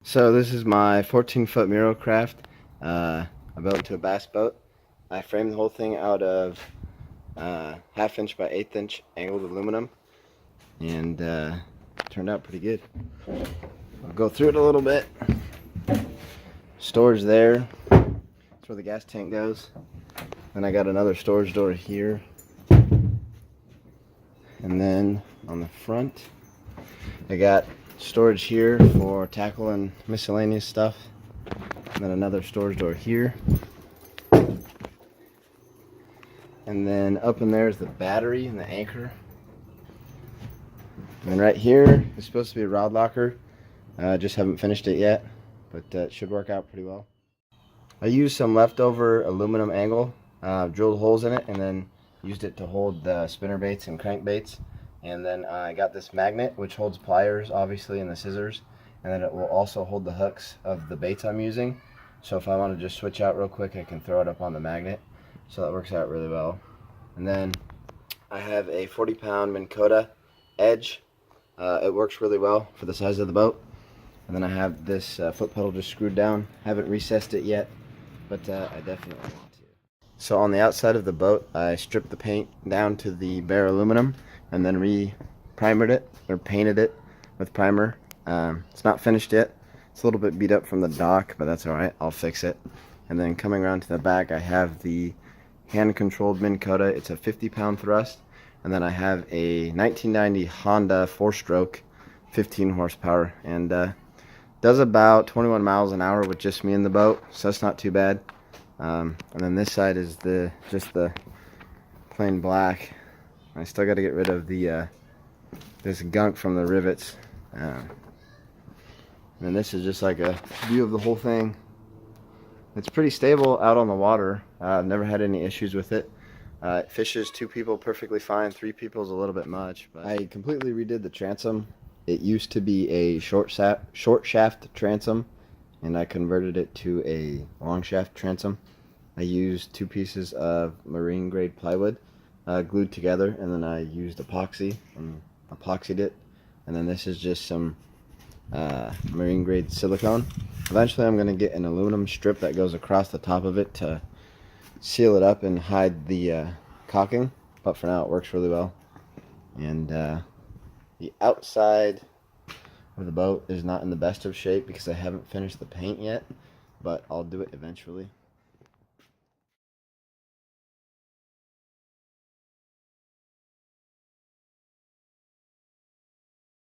So this is my 14-foot Mirro Craft. I built into a bass boat. I framed the whole thing out of 1/2 inch by 1/8 inch angled aluminum, and it turned out pretty good. I'll go through it a little bit. Storage there. That's where the gas tank goes. Then I got another storage door here. And then on the front, I got storage here for tackle and miscellaneous stuff. And then another storage door here. And then up in there is the battery and the anchor. And then right here is supposed to be a rod locker. Just haven't finished it yet, but it should work out pretty well. I used some leftover aluminum angle, drilled holes in it, and then used it to hold the spinner baits and crankbaits. And then I got this magnet which holds pliers, obviously, and the scissors, and then it will also hold the hooks of the baits I'm using. So if I want to just switch out real quick, I can throw it up on the magnet. So that works out really well. And then I have a 40-pound Minn Kota edge. It works really well for the size of the boat. And then I have this foot pedal just screwed down. Haven't recessed it yet, but I definitely want to. So on the outside of the boat, I stripped the paint down to the bare aluminum and then re-primered it, or painted it with primer. It's not finished yet. It's a little bit beat up from the dock, but that's alright, I'll fix it. And then coming around to the back, I have the hand-controlled Minn Kota. It's a 50-pound thrust. And then I have a 1990 Honda 4-stroke, 15 horsepower, and does about 21 miles an hour with just me in the boat, so that's not too bad. And then this side is just the plain black. I still got to get rid of the this gunk from the rivets. And this is just like a view of the whole thing. It's pretty stable out on the water. I've never had any issues with it. It fishes 2 people perfectly fine. 3 people is a little bit much. But I completely redid the transom. It used to be a short shaft transom, and I converted it to a long shaft transom. I used 2 pieces of marine grade plywood glued together, and then I used epoxy and epoxied it. And then this is just some marine grade silicone. Eventually I'm going to get an aluminum strip that goes across the top of it to seal it up and hide the caulking, but for now it works really well. And the outside of the boat is not in the best of shape because I haven't finished the paint yet, but I'll do it eventually.